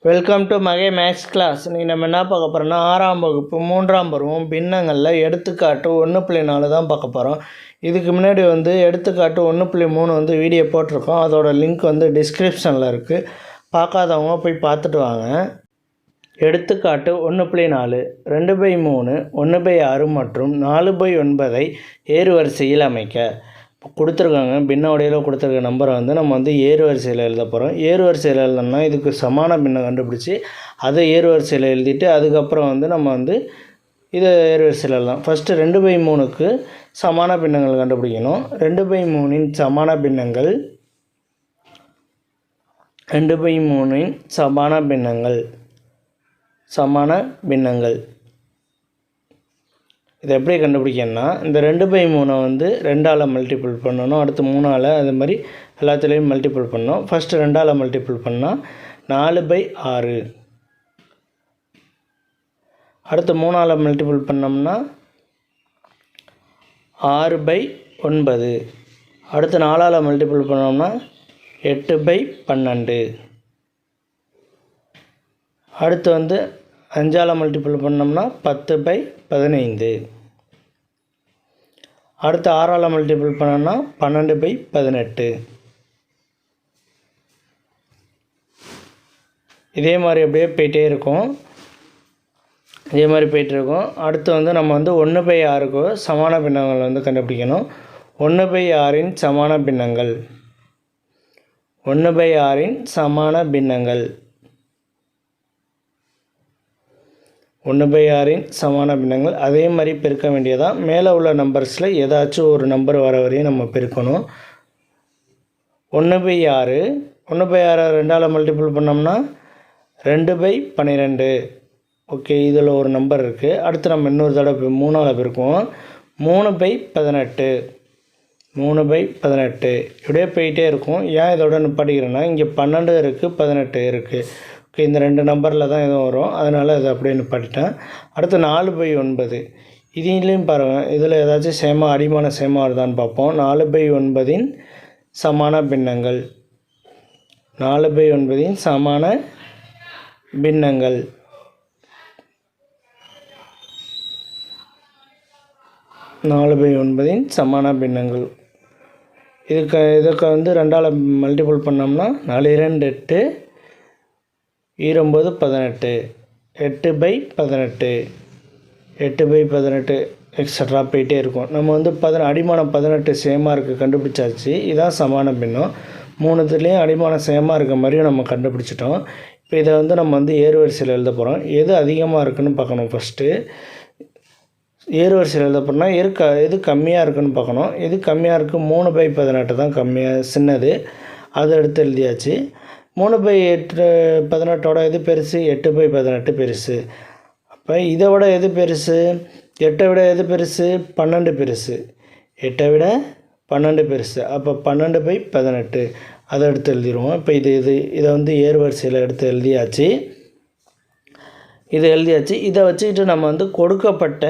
Welcome to மகே maths class. நீ நம்ம என்ன பார்க்க போகிறோம்னா 6ஆம் வகுப்பு 3ஆம் பருவம் பின்னங்களில் எடுத்துக்காட்டு 1.4 தான் பார்க்க போகிறோம். இதுக்கு முன்னாடி எடுத்துக்காட்டு 1.3 வீடியோ போட்டிருக்கோம். அதோட லிங்க் டிஸ்கிரிப்ஷனில் இருக்குது. பார்க்காதவங்க போய் பார்த்துட்டு வாங்க. எடுத்துக்காட்டு 1.4 2/3 1/6 மற்றும் 4/9 ஏறு வரிசையில் அமைக்க கொடுத்துருக்காங்க. பின்ன உடையில் கொடுத்துருக்க நம்பரை நம்ம ஏறு வரிசையில் எழுத போகிறோம். ஏறு வரிசையில் எழுதணும்னா இதுக்கு சமான பின்னம் கண்டுபிடிச்சி அதை ஏறு வரிசையில் எழுதிட்டு அதுக்கப்புறம் நம்ம இதை ஏறு வரிசையில் எழுதலாம். ஃபஸ்ட்டு 2/3க்கு சமான பின்னங்கள் கண்டுபிடிக்கணும். 2/3 சமான பின்னங்கள் 2/3 சமான பின்னங்கள் இதை எப்படி கண்டுபிடிக்கணும்னா இந்த 2/3 2ஆல் மல்டிபிள் பண்ணணும். அடுத்து 3ஆல் அது மாதிரி எல்லாத்துலேயும் மல்டிபிள் பண்ணணும். ஃபஸ்ட்டு 2ஆல் மல்டிபிள் பண்ணால் 4/6. அடுத்து 3ஆல் மல்டிபிள் பண்ணோம்னா 6/9. அடுத்து 4ஆல் மல்டிபிள் பண்ணோம்னா 8/12. அடுத்து 5ஆல் மல்டிபிள் பண்ணோம்னா 10/15. அடுத்து 6ஆல் மல்டிபிள் பண்ணோம்னா 12/18. இதே மாதிரி அப்படியே போயிட்டே இருக்கும். அடுத்து நம்ம 1/6க்கு சமான பின்னங்கள் கண்டுபிடிக்கணும். 1/6 சமான பின்னங்கள் 1/6 சமான பின்னங்கள் 1/6 சமான பின்னங்கள் அதே மாதிரி பெருக்க வேண்டியதான். மேலே உள்ள நம்பர்ஸில் ஏதாச்சும் ஒரு நம்பர் வர வரையும் நம்ம பெருக்கணும். 1/6 2ஆல் மல்டிபிள் பண்ணோம்னா 2/12. ஓகே, இதில் ஒரு நம்பர் இருக்குது. அடுத்து நம்ம இன்னொரு தடவை 3ஆல் பெருக்குவோம். 3/18 இப்படியே போயிட்டே இருக்கும். ஏன் இதோட நிப்பாட்டிக்கிறேன்னா இங்கே 12 இருக்குது 18 இருக்குது. ஓகே, இந்த 2 நம்பரில் தான் எதுவும் வரும், அதனால் இதை அப்படியே நிப்பாட்டிட்டேன். அடுத்து 4/9 இதையும் பாருங்கள். இதில் ஏதாச்சும் சேமா அடிமான சேமா வருதான்னு பார்ப்போம். 4/9 சமான பின்னங்கள் 4/9 சமான பின்னங்கள் 4/9 சமான பின்னங்கள் இதுக்கு 2ஆல் மல்டிபிள் பண்ணோம்னா 4 2 8 9 18 8/18 8/18 எக்ஸட்ரா போயிட்டே இருக்கும். நம்ம அடிமானம் 18 சேமாக இருக்குது கண்டுபிடிச்சாச்சு. இதான் சமான பின்னம். 3துலேயும் அடிமானம் சேமாக இருக்க மாதிரியும் நம்ம கண்டுபிடிச்சிட்டோம். இப்போ இதை நம்ம ஏறு வரிசையில் எழுத போகிறோம். எது அதிகமாக இருக்குதுன்னு பார்க்கணும். ஃபஸ்ட்டு ஏறு வரிசையில் எழுத போகிறோம்னா எது கம்மியாக இருக்குதுன்னு பார்க்கணும். எது கம்மியாக இருக்குது 3/18 தான் கம்மியாக சின்னது, அதை எடுத்து எழுதியாச்சு. 3/18 எது பெருசு 8/18 பெருசு. அப்போ இதை விட எது பெருசு 8 விட எது பெருசு 12 பெருசு. 8 விட 12 பெருசு. அப்போ 12/18 அதை எடுத்து எழுதிடுவோம். இப்போ இதை ஏறு வரிசையில் எடுத்து எழுதியாச்சு. இதை வச்சுக்கிட்டு நம்ம கொடுக்கப்பட்ட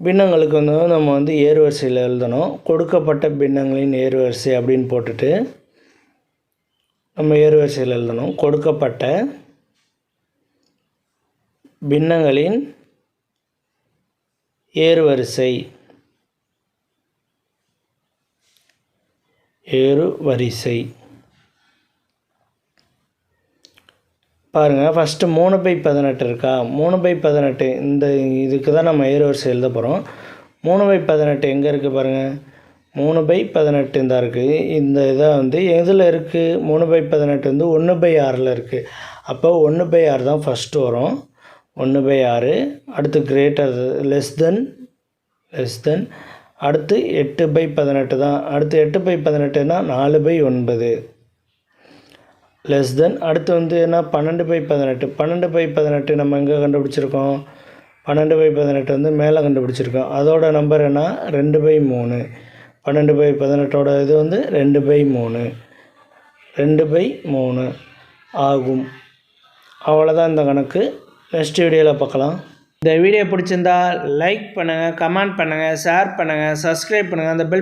பின்னங்களுக்கு நம்ம ஏறு வரிசையில் எழுதணும். கொடுக்கப்பட்ட பின்னங்களின் ஏறு வரிசை அப்படின்னு போட்டுட்டு நம்ம ஏறு வரிசையில் எழுதணும். கொடுக்கப்பட்ட பின்னங்களின் ஏறு வரிசை பாருங்கள். ஃபஸ்ட்டு 3/18 இருக்கா. 3/18 இந்த இதுக்கு தான் நம்ம ஏறு வரிசை எழுத போகிறோம். 3/18 எங்கே இருக்குது பாருங்கள். 3/18 இந்த இருக்குது. இந்த இதை எதில் இருக்குது 3/18 1/6 இருக்குது. அப்போ 1/6 தான் ஃபஸ்ட்டு வரும். 1/6. அடுத்து கிரேட்டர் லெஸ் தென் அடுத்து 8/18 தான். அடுத்து 8/18னா 4/9 லெஸ் தென். அடுத்து என்ன 12/18. 12/18 நம்ம எங்கே கண்டுபிடிச்சிருக்கோம். 12/18 மேலே கண்டுபிடிச்சிருக்கோம். அதோட நம்பர் என்ன 2/3. 12/18 இது 2/3 ஆகும். அவ்வளோதான் இந்த கணக்கு. நெக்ஸ்ட் வீடியோவில் பார்க்கலாம். இந்த வீடியோ பிடிச்சிருந்தா லைக் பண்ணுங்கள், கமெண்ட் பண்ணுங்கள், ஷேர் பண்ணுங்கள், சப்ஸ்கிரைப் பண்ணுங்கள். அந்த பெல்